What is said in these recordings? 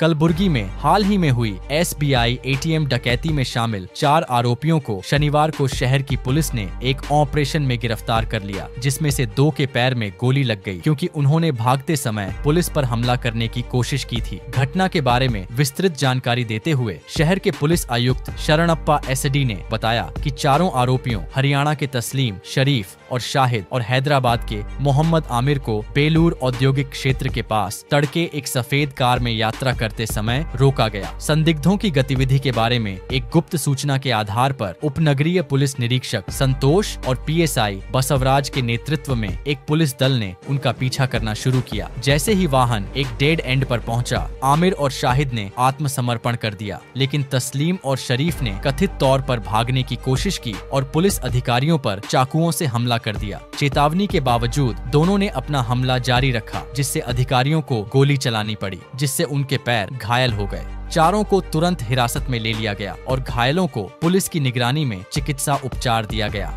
कलबुर्गी में हाल ही में हुई SBI ATM डकैती में शामिल 4 आरोपियों को शनिवार को शहर की पुलिस ने एक ऑपरेशन में गिरफ्तार कर लिया, जिसमें से 2 के पैर में गोली लग गई क्योंकि उन्होंने भागते समय पुलिस पर हमला करने की कोशिश की थी। घटना के बारे में विस्तृत जानकारी देते हुए शहर के पुलिस आयुक्त शरणप्पा SD ने बताया कि चारों आरोपियों हरियाणा के तस्लीम, शरीफ और शाहिद और हैदराबाद के मोहम्मद आमिर को बेलूर औद्योगिक क्षेत्र के पास तड़के एक सफेद कार में यात्रा करते समय रोका गया। संदिग्धों की गतिविधि के बारे में एक गुप्त सूचना के आधार पर उपनगरीय पुलिस निरीक्षक संतोष और PSI बसवराज के नेतृत्व में एक पुलिस दल ने उनका पीछा करना शुरू किया। जैसे ही वाहन एक डेड एंड पर पहुंचा, आमिर और शाहिद ने आत्मसमर्पण कर दिया, लेकिन तस्लीम और शरीफ ने कथित तौर पर भागने की कोशिश की और पुलिस अधिकारियों पर चाकुओं से हमला कर दिया। चेतावनी के बावजूद दोनों ने अपना हमला जारी रखा, जिससे अधिकारियों को गोली चलानी पड़ी, जिससे उनके पैर घायल हो गए। चारों को तुरंत हिरासत में ले लिया गया और घायलों को पुलिस की निगरानी में चिकित्सा उपचार दिया गया।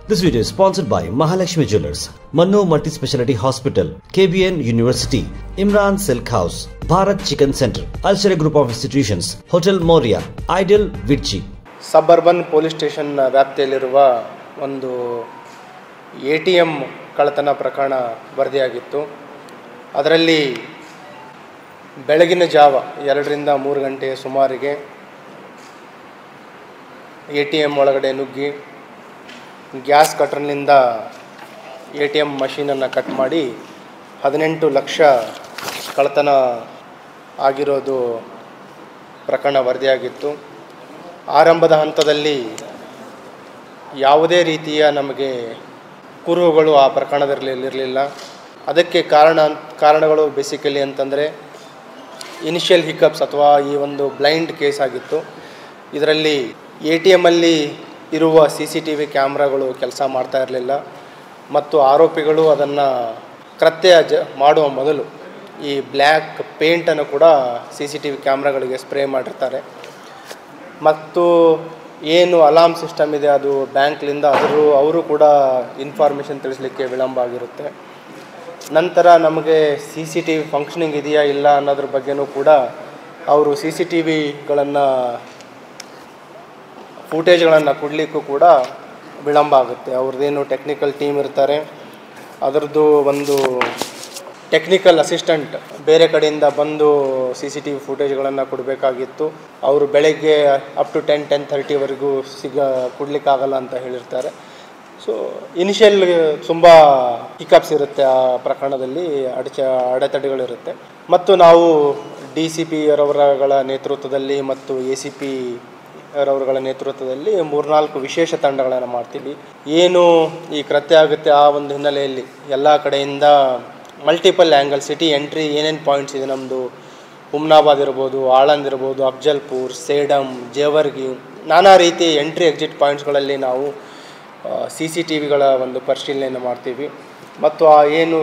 This video is sponsored by Mahalakshmi Jewellers, Mannu Multi Speciality Hospital, KBN University, Imran Silk House, Bharat Chicken Center, Al-Sharia Group of Institutions, Hotel Moria, Ideal Vidchi. Suburban police station ವ್ಯಾಪ್ತಿಯಲ್ಲಿರುವ ಒಂದು ATM ಕಳ್ಳತನ ಪ್ರಕರಣ ವರದಿಯಾಗಿತ್ತು. ಅದರಲ್ಲಿ ಬೆಳಗಿನ ಜಾವ 2 ರಿಂದ 3 ಗಂಟೆಯ ಸುಮಾರಿಗೆ ATM ಒಳಗಡೆ ನುಗ್ಗಿ ಗ್ಯಾಸ್ ಕಟರ್ನಿಂದ ATM ಮಷೀನನ್ನು ಕಟ್ ಮಾಡಿ 18 ಲಕ್ಷ ಕಳ್ಳತನ ಆಗಿರೋದು ಪ್ರಕರಣ ವರದಿಯಾಗಿತ್ತು. ಆರಂಭದ ಹಂತದಲ್ಲಿ ಯಾವುದೇ ರೀತಿಯ ನಮಗೆ ಕುರುಹುಗಳು ಆ ಪ್ರಕರಣದಲ್ಲಿರಲಿಲ್ಲ. ಅದಕ್ಕೆ ಕಾರಣಗಳು ಬೇಸಿಕಲಿ ಅಂತಂದರೆ ಇನಿಷಿಯಲ್ ಹಿಕಪ್ಸ್ ಅಥವಾ ಈ ಒಂದು ಬ್ಲೈಂಡ್ ಕೇಸ್ ಆಗಿತ್ತು. ಇದರಲ್ಲಿ ATMಲ್ಲಿ ಇರುವ CCTV ಕ್ಯಾಮ್ರಾಗಳು ಕೆಲಸ ಮಾಡ್ತಾ ಇರಲಿಲ್ಲ ಮತ್ತು ಆರೋಪಿಗಳು ಅದನ್ನು ಕೃತ್ಯ ಮಾಡುವ ಮೊದಲು ಈ ಬ್ಲ್ಯಾಕ್ ಪೇಂಟನ್ನು ಕೂಡ CCTV ಕ್ಯಾಮ್ರಾಗಳಿಗೆ ಸ್ಪ್ರೇ ಮಾಡಿರ್ತಾರೆ ಮತ್ತು ಏನು ಅಲಾರ್ಮ್ ಸಿಸ್ಟಮ್ ಇದೆ ಅದು ಬ್ಯಾಂಕ್ಲಿಂದ ಅವರು ಕೂಡ ಇನ್ಫಾರ್ಮೇಷನ್ ತಿಳಿಸಲಿಕ್ಕೆ ವಿಳಂಬ ಆಗಿರುತ್ತೆ. ನಂತರ ನಮಗೆ CCTV ಫಂಕ್ಷನಿಂಗ್ ಇದೆಯಾ ಇಲ್ಲ ಅನ್ನೋದ್ರ ಬಗ್ಗೆನೂ ಕೂಡ ಅವರು CCTVಗಳನ್ನು ಫೂಟೇಜ್ಗಳನ್ನು ಕೊಡಲಿಕ್ಕೂ ಕೂಡ ವಿಳಂಬ ಆಗುತ್ತೆ. ಅವ್ರದ್ದೇನು ಟೆಕ್ನಿಕಲ್ ಟೀಮ್ ಇರ್ತಾರೆ, ಅದರದ್ದು ಒಂದು ಟೆಕ್ನಿಕಲ್ ಅಸಿಸ್ಟೆಂಟ್ ಬೇರೆ ಕಡೆಯಿಂದ ಬಂದು CCTV ಫೂಟೇಜ್ಗಳನ್ನು ಕೊಡಬೇಕಾಗಿತ್ತು. ಅವರು ಬೆಳಗ್ಗೆ ಅಪ್ ಟು 10-10:30ವರೆಗೂ ಕೊಡಲಿಕ್ಕಾಗಲ್ಲ ಅಂತ ಹೇಳಿರ್ತಾರೆ. ಸೊ ಇನಿಷಿಯಲ್ ತುಂಬ ಹಿಕಪ್ಸ್ ಇರುತ್ತೆ, ಆ ಪ್ರಕರಣದಲ್ಲಿ ಅಡೆತಡೆಗಳಿರುತ್ತೆ. ಮತ್ತು ನಾವು DCP ಅವರುಗಳ ನೇತೃತ್ವದಲ್ಲಿ ಮತ್ತು ACP ಅವರುಗಳ ನೇತೃತ್ವದಲ್ಲಿ 3-4 ವಿಶೇಷ ತಂಡಗಳನ್ನು ಮಾಡ್ತೀವಿ. ಏನು ಈ ಕೃತ್ಯ ಆಗುತ್ತೆ ಆ ಒಂದು ಹಿನ್ನೆಲೆಯಲ್ಲಿ ಎಲ್ಲ ಕಡೆಯಿಂದ ಮಲ್ಟಿಪಲ್ ಆ್ಯಂಗಲ್ ಸಿಟಿ ಎಂಟ್ರಿ ಏನೇನು ಪಾಯಿಂಟ್ಸ್ ಇದೆ, ನಮ್ಮದು ಹುಮ್ನಾಬಾದ್ ಇರ್ಬೋದು, ಆಳಂದ್ ಇರ್ಬೋದು, ಅಫ್ಜಲ್ಪುರ್, ಸೇಡಮ್, ಜೇವರ್ಗಿ, ನಾನಾ ರೀತಿ ಎಂಟ್ರಿ ಎಕ್ಸಿಟ್ ಪಾಯಿಂಟ್ಸ್ಗಳಲ್ಲಿ ನಾವು CCTVಗಳ ಒಂದು ಪರಿಶೀಲನೆಯನ್ನು ಮಾಡ್ತೀವಿ. ಮತ್ತು ಆ ಏನು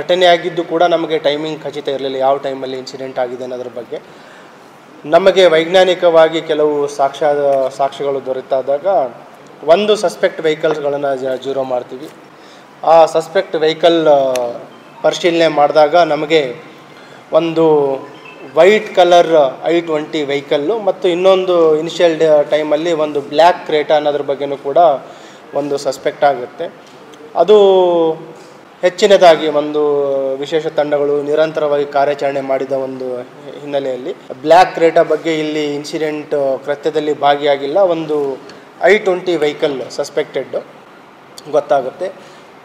ಘಟನೆ ಆಗಿದ್ದು ಕೂಡ ನಮಗೆ ಟೈಮಿಂಗ್ ಖಚಿತ ಇರಲಿಲ್ಲ, ಯಾವ ಟೈಮಲ್ಲಿ ಇನ್ಸಿಡೆಂಟ್ ಆಗಿದೆ ಅನ್ನೋದ್ರ ಬಗ್ಗೆ. ನಮಗೆ ವೈಜ್ಞಾನಿಕವಾಗಿ ಕೆಲವು ಸಾಕ್ಷ್ಯಗಳು ದೊರೆತಾದಾಗ ಒಂದು ಸಸ್ಪೆಕ್ಟ್ ವೆಹಿಕಲ್ಸ್ಗಳನ್ನು ಜೀರೋ ಮಾಡ್ತೀವಿ. ಆ ಸಸ್ಪೆಕ್ಟ್ ವೆಹಿಕಲ್ ಪರಿಶೀಲನೆ ಮಾಡಿದಾಗ ನಮಗೆ ಒಂದು ವೈಟ್ ಕಲರ್ I-20 ವೆಹಿಕಲ್ಲು ಮತ್ತು ಇನ್ನೊಂದು ಇನಿಷಿಯಲ್ ಟೈಮಲ್ಲಿ ಒಂದು ಬ್ಲ್ಯಾಕ್ ಕ್ರೇಟಾ ಅನ್ನೋದ್ರ ಬಗ್ಗೆನೂ ಕೂಡ ಒಂದು ಸಸ್ಪೆಕ್ಟ್ ಆಗುತ್ತೆ. ಅದು ಹೆಚ್ಚಿನದಾಗಿ ಒಂದು ವಿಶೇಷ ತಂಡಗಳು ನಿರಂತರವಾಗಿ ಕಾರ್ಯಾಚರಣೆ ಮಾಡಿದ ಒಂದು ಹಿನ್ನೆಲೆಯಲ್ಲಿ ಬ್ಲ್ಯಾಕ್ ಕ್ರೇಟಾ ಬಗ್ಗೆ ಇಲ್ಲಿ ಇನ್ಸಿಡೆಂಟ್ ಕೃತ್ಯದಲ್ಲಿ ಭಾಗಿಯಾಗಿಲ್ಲ, ಒಂದು I-20 ವೆಹಿಕಲ್ ಸಸ್ಪೆಕ್ಟೆಡ್ ಗೊತ್ತಾಗುತ್ತೆ.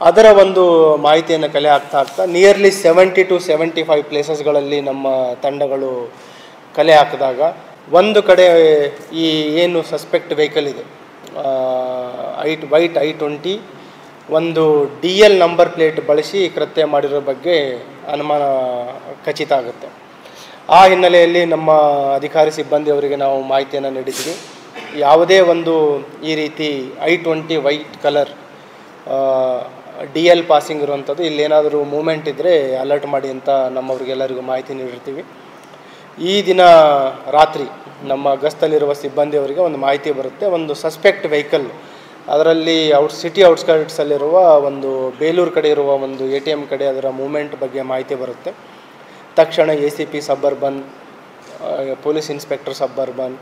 ಅದರ ಒಂದು ಮಾಹಿತಿಯನ್ನು ಕಲೆ ಹಾಕ್ತಾ ನಿಯರ್ಲಿ 70 to 75 ಪ್ಲೇಸಸ್ಗಳಲ್ಲಿ ನಮ್ಮ ತಂಡಗಳು ಕಲೆ ಹಾಕಿದಾಗ ಒಂದು ಕಡೆ ಈ ಏನು ಸಸ್ಪೆಕ್ಟ್ ವೆಹಿಕಲ್ ಇದೆ ವೈಟ್ I-20 ಒಂದು DL ನಂಬರ್ ಪ್ಲೇಟ್ ಬಳಸಿ ಕೃತ್ಯ ಮಾಡಿರೋ ಬಗ್ಗೆ ಅನುಮಾನ ಖಚಿತ ಆಗುತ್ತೆ. ಆ ಹಿನ್ನೆಲೆಯಲ್ಲಿ ನಮ್ಮ ಅಧಿಕಾರಿ ಸಿಬ್ಬಂದಿಯವರಿಗೆ ನಾವು ಮಾಹಿತಿಯನ್ನು ನೀಡಿದ್ವಿ. ಯಾವುದೇ ಒಂದು ಈ ರೀತಿ I-20 white colour DL passing ಇರುವಂಥದ್ದು, ಇಲ್ಲೇನಾದರೂ ಮೂಮೆಂಟ್ ಇದ್ದರೆ ಅಲರ್ಟ್ ಮಾಡಿ ಅಂತ ನಮ್ಮವ್ರಿಗೆಲ್ಲರಿಗೂ ಮಾಹಿತಿ ನೀಡಿರ್ತೀವಿ. ಈ ದಿನ ರಾತ್ರಿ ನಮ್ಮ ಗಸ್ತಲ್ಲಿರುವ ಸಿಬ್ಬಂದಿಯವರಿಗೆ ಒಂದು ಮಾಹಿತಿ ಬರುತ್ತೆ, ಒಂದು ಸಸ್ಪೆಕ್ಟ್ ವೆಹಿಕಲ್ ಅದರಲ್ಲಿ ಸಿಟಿ ಔಟ್ಸ್ಕರ್ಟ್ಸಲ್ಲಿರುವ ಒಂದು ಬೇಲೂರು ಕಡೆ ಇರುವ ಒಂದು ATM ಕಡೆ ಅದರ ಮೂಮೆಂಟ್ ಬಗ್ಗೆ ಮಾಹಿತಿ ಬರುತ್ತೆ. ತಕ್ಷಣ ACP ಸಬ್ಬರ್ಬನ್, police inspector ಸಬ್ಬರ್ಬನ್,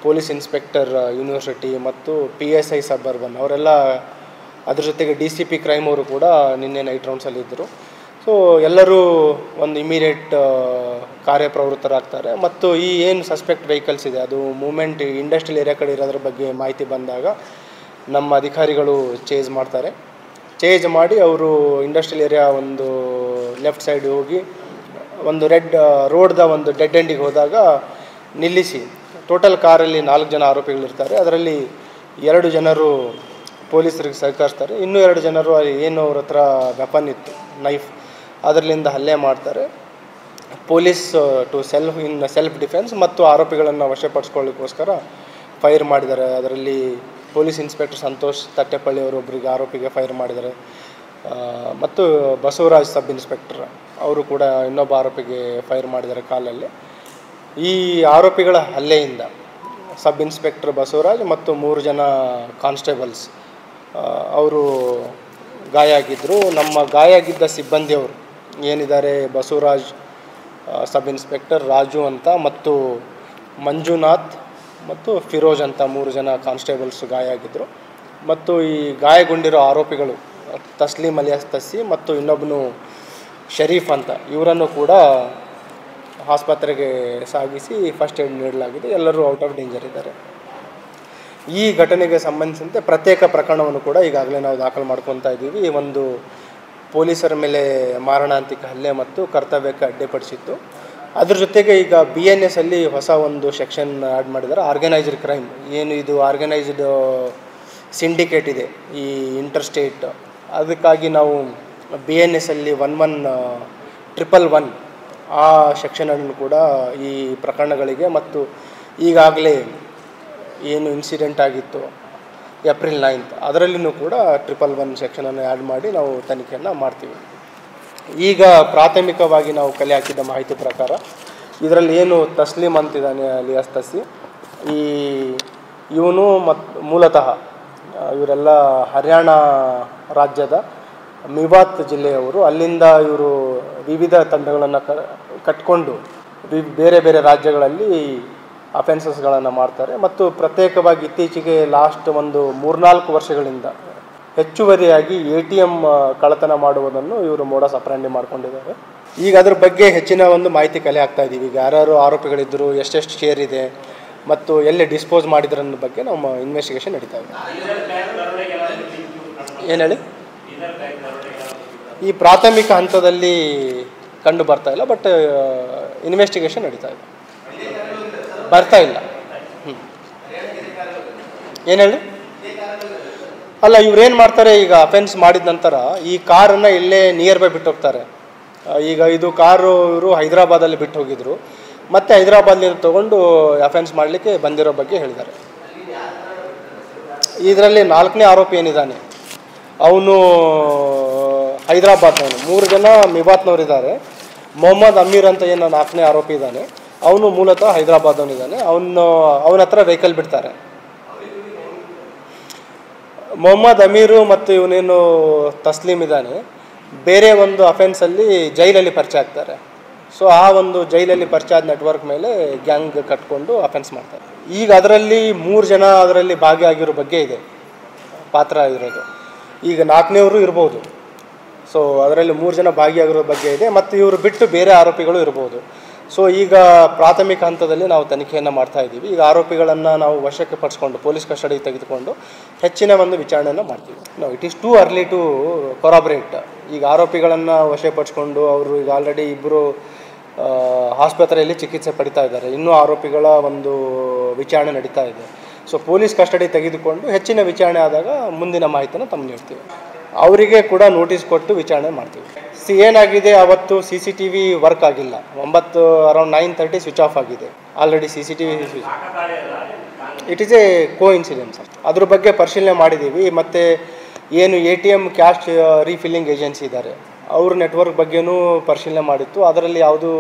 police inspector university ಮತ್ತು PSI ಸಬ್ಬರ್ಬನ್ ಅವರೆಲ್ಲ, ಅದ್ರ ಜೊತೆಗೆ DCP ಕ್ರೈಮ್ ಅವರು ಕೂಡ ನಿನ್ನೆ ನೈಟ್ ರೌಂಡ್ಸಲ್ಲಿ ಇದ್ದರು. ಸೊ ಎಲ್ಲರೂ ಒಂದು ಇಮಿಡಿಯೇಟ್ ಕಾರ್ಯಪ್ರವೃತ್ತರಾಗ್ತಾರೆ. ಮತ್ತು ಈ ಏನು ಸಸ್ಪೆಕ್ಟ್ ವೆಹಿಕಲ್ಸ್ ಇದೆ ಅದು ಮೂಮೆಂಟ್ ಇಂಡಸ್ಟ್ರಿಯಲ್ ಏರಿಯಾ ಕಡೆ ಇರೋದ್ರ ಬಗ್ಗೆ ಮಾಹಿತಿ ಬಂದಾಗ ನಮ್ಮ ಅಧಿಕಾರಿಗಳು ಚೇಸ್ ಮಾಡ್ತಾರೆ. ಚೇಂಜ್ ಮಾಡಿ ಅವರು ಇಂಡಸ್ಟ್ರಿಯಲ್ ಏರಿಯಾ ಒಂದು ಲೆಫ್ಟ್ ಸೈಡ್ ಹೋಗಿ ಒಂದು ರೆಡ್ ರೋಡ್ದ ಒಂದು ಡೆಡ್ ಎಂಡಿಗೆ ಹೋದಾಗ ನಿಲ್ಲಿಸಿ ಟೋಟಲ್ ಕಾರಲ್ಲಿ 4 ಜನ ಆರೋಪಿಗಳಿರ್ತಾರೆ. ಅದರಲ್ಲಿ 2 ಜನರು ಪೊಲೀಸರಿಗೆ ಸಹಕರಿಸ್ತಾರೆ, ಇನ್ನೂ 2 ಜನರು ಏನು ಅವ್ರ ಹತ್ರ ವೆಪನ್ ಇತ್ತು, ನೈಫ್, ಅದರಲ್ಲಿಂದ ಹಲ್ಲೆ ಮಾಡ್ತಾರೆ. ಪೊಲೀಸ್ ಟು ಸೆಲ್ಫ್ ಡಿಫೆನ್ಸ್ ಮತ್ತು ಆರೋಪಿಗಳನ್ನು ವಶಪಡಿಸ್ಕೊಳ್ಳಿಕ್ಕೋಸ್ಕರ ಫೈರ್ ಮಾಡಿದ್ದಾರೆ. ಅದರಲ್ಲಿ ಪೊಲೀಸ್ ಇನ್ಸ್ಪೆಕ್ಟರ್ ಸಂತೋಷ್ ತಟ್ಟೆಪಳ್ಳಿ ಅವರು ಒಬ್ಬರಿಗೆ ಆರೋಪಿಗೆ ಫೈರ್ ಮಾಡಿದ್ದಾರೆ ಮತ್ತು ಬಸವರಾಜ್ ಸಬ್ ಇನ್ಸ್ಪೆಕ್ಟರ್ ಅವರು ಕೂಡ ಇನ್ನೊಬ್ಬ ಆರೋಪಿಗೆ ಫೈರ್ ಮಾಡಿದ್ದಾರೆ ಕಾಲಲ್ಲಿ. ಈ ಆರೋಪಿಗಳ ಹಲ್ಲೆಯಿಂದ ಸಬ್ ಇನ್ಸ್ಪೆಕ್ಟರ್ ಬಸವರಾಜ್ ಮತ್ತು 3 ಜನ ಕಾನ್ಸ್ಟೇಬಲ್ಸ್ ಅವರು ಗಾಯ ಆಗಿದ್ದರು. ನಮ್ಮ ಗಾಯ ಆಗಿದ್ದ ಸಿಬ್ಬಂದಿಯವರು ಏನಿದ್ದಾರೆ, ಬಸವರಾಜ್ ಸಬ್ ಇನ್ಸ್ಪೆಕ್ಟರ್, ರಾಜು ಅಂತ ಮತ್ತು ಮಂಜುನಾಥ್ ಮತ್ತು ಫಿರೋಜ್ ಅಂತ 3 ಜನ ಕಾನ್ಸ್ಟೇಬಲ್ಸ್ ಗಾಯ ಆಗಿದ್ದರು. ಮತ್ತು ಈ ಗಾಯಗೊಂಡಿರೋ ಆರೋಪಿಗಳು ತಸ್ಲೀಮ್ ಅಲಿಯಾಸ್ ತಸ್ಸಿ ಮತ್ತು ಇನ್ನೊಬ್ಬನು ಶರೀಫ್ ಅಂತ, ಇವರನ್ನು ಕೂಡ ಆಸ್ಪತ್ರೆಗೆ ಸಾಗಿಸಿ ಫಸ್ಟ್ ಏಡ್ ನೀಡಲಾಗಿದೆ. ಎಲ್ಲರೂ ಔಟ್ ಆಫ್ ಡೇಂಜರ್ ಇದ್ದಾರೆ. ಈ ಘಟನೆಗೆ ಸಂಬಂಧಿಸಿದಂತೆ ಪ್ರತ್ಯೇಕ ಪ್ರಕರಣವನ್ನು ಕೂಡ ಈಗಾಗಲೇ ನಾವು ದಾಖಲು ಮಾಡ್ಕೊತಾ ಇದ್ದೀವಿ. ಒಂದು ಪೊಲೀಸರ ಮೇಲೆ ಮಾರಣಾಂತಿಕ ಹಲ್ಲೆ ಮತ್ತು ಕರ್ತವ್ಯಕ್ಕೆ ಅಡ್ಡಿಪಡಿಸಿತ್ತು. ಅದ್ರ ಜೊತೆಗೆ ಈಗ BNS ಅಲ್ಲಿ ಹೊಸ ಒಂದು ಸೆಕ್ಷನ್ ಆ್ಯಡ್ ಮಾಡಿದ್ದಾರೆ, ಆರ್ಗನೈಸ್ಡ್ ಕ್ರೈಮ್. ಏನು ಇದು ಆರ್ಗನೈಸ್ಡ್ ಸಿಂಡಿಕೇಟ್ ಇದೆ ಈ ಇಂಟರ್ಸ್ಟೇಟ್, ಅದಕ್ಕಾಗಿ ನಾವು BNS ಅಲ್ಲಿ 11111 ಆ ಸೆಕ್ಷನನ್ನು ಕೂಡ ಈ ಪ್ರಕರಣಗಳಿಗೆ ಮತ್ತು ಈಗಾಗಲೇ ಏನು ಇನ್ಸಿಡೆಂಟ್ ಆಗಿತ್ತು ಏಪ್ರಿಲ್ 9 ಅದರಲ್ಲಿಯೂ ಕೂಡ 111 ಸೆಕ್ಷನನ್ನು ಆ್ಯಡ್ ಮಾಡಿ ನಾವು ತನಿಖೆಯನ್ನು ಮಾಡ್ತೀವಿ. ಈಗ ಪ್ರಾಥಮಿಕವಾಗಿ ನಾವು ಕಲೆ ಹಾಕಿದ್ದ ಮಾಹಿತಿ ಪ್ರಕಾರ ಇದರಲ್ಲಿ ಏನು ತಸ್ಲೀಮ್ ಅಂತಿದ್ದಾನೆ ಅಲಿಯಾಸ್ ತಸ್ಸಿ, ಇವನು ಮೂಲತಃ ಇವರೆಲ್ಲ ಹರಿಯಾಣ ರಾಜ್ಯದ ಮಿವಾತ್ ಜಿಲ್ಲೆಯವರು. ಅಲ್ಲಿಂದ ಇವರು ವಿವಿಧ ತಂಡಗಳನ್ನು ಕಟ್ಕೊಂಡು ಬೇರೆ ಬೇರೆ ರಾಜ್ಯಗಳಲ್ಲಿ ಅಫೆನ್ಸಸ್ಗಳನ್ನು ಮಾಡ್ತಾರೆ. ಮತ್ತು ಪ್ರತ್ಯೇಕವಾಗಿ ಇತ್ತೀಚೆಗೆ ಲಾಸ್ಟ್ ಒಂದು 3-4 ವರ್ಷಗಳಿಂದ ಹೆಚ್ಚುವರಿಯಾಗಿ ATM ಕಳ್ಳತನ ಮಾಡುವುದನ್ನು ಇವರು ಮೋಡಸ್ ಆಪರೆಂಡಿ ಮಾಡ್ಕೊಂಡಿದ್ದಾರೆ. ಈಗ ಅದ್ರ ಬಗ್ಗೆ ಹೆಚ್ಚಿನ ಒಂದು ಮಾಹಿತಿ ಕಲೆ ಹಾಕ್ತಾ ಇದ್ದೀವಿ. ಈಗ ಯಾರ್ಯಾರು ಆರೋಪಿಗಳಿದ್ದರು, ಎಷ್ಟೆಷ್ಟು ಶೇರ್ ಇದೆ ಮತ್ತು ಎಲ್ಲಿ ಡಿಸ್ಪೋಸ್ ಮಾಡಿದ್ರ ಅನ್ನೋ ಬಗ್ಗೆ ನಮ್ಮ ಇನ್ವೆಸ್ಟಿಗೇಷನ್ ನಡೀತಾ ಇದೆ. ಏನು ಹೇಳಿ, ಈ ಪ್ರಾಥಮಿಕ ಹಂತದಲ್ಲಿ ಕಂಡು ಬರ್ತಾ ಇಲ್ಲ, ಬಟ್ ಇನ್ವೆಸ್ಟಿಗೇಷನ್ ನಡೀತಾ ಇದೆ. ಬರ್ತಾ ಇಲ್ಲ. ಏನು ಹೇಳಿ, ಅಲ್ಲ ಇವ್ರೇನು ಮಾಡ್ತಾರೆ, ಈಗ ಅಫೆನ್ಸ್ ಮಾಡಿದ ನಂತರ ಈ ಕಾರನ್ನು ಇಲ್ಲೇ ನಿಯರ್ ಬೈ ಬಿಟ್ಟು ಹೋಗ್ತಾರೆ. ಈಗ ಇದು ಕಾರು ಇವರು ಹೈದರಾಬಾದಲ್ಲಿ ಬಿಟ್ಟು ಹೋಗಿದ್ರು, ಮತ್ತು ಹೈದರಾಬಾದ್ನಿಂದ ತೊಗೊಂಡು ಅಫೆನ್ಸ್ ಮಾಡಲಿಕ್ಕೆ ಬಂದಿರೋ ಬಗ್ಗೆ ಹೇಳಿದ್ದಾರೆ. ಇದರಲ್ಲಿ 4ನೇ ಆರೋಪಿ ಏನಿದ್ದಾನೆ ಅವನು ಹೈದರಾಬಾದ್ನವನು. 3 ಜನ ಮಿವಾತ್ನವರಿದ್ದಾರೆ. ಮೊಹಮ್ಮದ್ ಅಮೀರ್ ಅಂತ ಏನು 4ನೇ ಆರೋಪಿ ಇದ್ದಾನೆ, ಅವನು ಮೂಲತಃ ಹೈದರಾಬಾದವನಿದ್ದಾನೆ. ಅವನ ಹತ್ರ ವೆಹಿಕಲ್ ಬಿಡ್ತಾರೆ. ಮೊಹಮ್ಮದ್ ಅಮೀರು ಮತ್ತು ಇವನೇನು ತಸ್ಲೀಮ್ ಇದ್ದಾನೆ, ಬೇರೆ ಒಂದು ಅಫೆನ್ಸಲ್ಲಿ ಜೈಲಲ್ಲಿ ಪರಿಚಯ ಆಗ್ತಾರೆ. ಸೊ ಆ ಒಂದು ಜೈಲಲ್ಲಿ ಪರಿಚಯ ಆದ ನೆಟ್ವರ್ಕ್ ಮೇಲೆ ಗ್ಯಾಂಗ್ ಕಟ್ಕೊಂಡು ಅಫೆನ್ಸ್ ಮಾಡ್ತಾರೆ. ಈಗ ಅದರಲ್ಲಿ 3 ಜನ ಅದರಲ್ಲಿ ಭಾಗಿಯಾಗಿರೋ ಬಗ್ಗೆ ಇದೆ, ಪಾತ್ರ ಇರೋದು. ಈಗ 4ನೇವರು ಇರ್ಬೋದು. ಸೊ ಅದರಲ್ಲಿ 3 ಜನ ಭಾಗಿಯಾಗಿರೋ ಬಗ್ಗೆ ಇದೆ, ಮತ್ತು ಇವರು ಬಿಟ್ಟು ಬೇರೆ ಆರೋಪಿಗಳು ಇರ್ಬೋದು. ಸೊ ಈಗ ಪ್ರಾಥಮಿಕ ಹಂತದಲ್ಲಿ ನಾವು ತನಿಖೆಯನ್ನು ಮಾಡ್ತಾ ಇದ್ದೀವಿ. ಈಗ ಆರೋಪಿಗಳನ್ನು ನಾವು ವಶಕ್ಕೆ ಪಡಿಸ್ಕೊಂಡು ಪೊಲೀಸ್ ಕಸ್ಟಡಿಗೆ ತೆಗೆದುಕೊಂಡು ಹೆಚ್ಚಿನ ಒಂದು ವಿಚಾರಣೆಯನ್ನು ಮಾಡ್ತೀವಿ. ನಾವು it is too early to corroborate. ಈಗ ಆರೋಪಿಗಳನ್ನು ವಶಪಡಿಸ್ಕೊಂಡು ಅವರು ಈಗ ಆಲ್ರೆಡಿ 2 ಆಸ್ಪತ್ರೆಯಲ್ಲಿ ಚಿಕಿತ್ಸೆ ಪಡಿತಾ ಇದ್ದಾರೆ. ಇನ್ನೂ ಆರೋಪಿಗಳ ಒಂದು ವಿಚಾರಣೆ ನಡೀತಾ ಇದೆ. ಸೊ ಪೊಲೀಸ್ ಕಸ್ಟಡಿ ತೆಗೆದುಕೊಂಡು ಹೆಚ್ಚಿನ ವಿಚಾರಣೆ ಆದಾಗ ಮುಂದಿನ ಮಾಹಿತಿಯನ್ನು ತಮ್ಮ ನೀಡ್ತೀವಿ. ಅವರಿಗೆ ಕೂಡ ನೋಟಿಸ್ ಕೊಟ್ಟು ವಿಚಾರಣೆ ಮಾಡ್ತೀವಿ. ಏನಾಗಿದೆ, ಅವತ್ತು CCTV ವರ್ಕ್ ಆಗಿಲ್ಲ. ಅರೌಂಡ್ 9:30 ಸ್ವಿಚ್ ಆಫ್ ಆಗಿದೆ already CCTV. It is a coincidence. ಅದ್ರ ಬಗ್ಗೆ ಪರಿಶೀಲನೆ ಮಾಡಿದ್ದೀವಿ. ಮತ್ತು ಏನು ATM ಕ್ಯಾಶ್ ರೀಫಿಲ್ಲಿಂಗ್ ಏಜೆನ್ಸಿ ಇದ್ದಾರೆ ಅವ್ರ ನೆಟ್ವರ್ಕ್ ಬಗ್ಗೆನೂ ಪರಿಶೀಲನೆ ಮಾಡಿತ್ತು. ಅದರಲ್ಲಿ ಯಾವುದೂ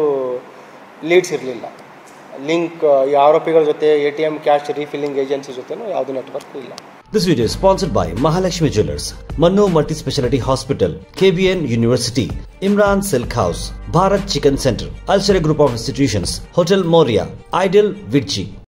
ಲೀಡ್ಸ್ ಇರಲಿಲ್ಲ. ಲಿಂಕ್ ಈ ಆರೋಪಿಗಳ ಜೊತೆ ATM ಕ್ಯಾಶ್ ರೀಫಿಲ್ಲಿಂಗ್ ಏಜೆನ್ಸಿ ಜೊತೆನೂ ಯಾವುದೂ ನೆಟ್ವರ್ಕ್ ಇಲ್ಲ. This video is sponsored by Mahalakshmi Jewelers, Mannu Multi Speciality Hospital, KBN University, Imran Silk House, Bharat Chicken Center, Al Sharia Group of Institutions, Hotel Moria, Ideal Vidji.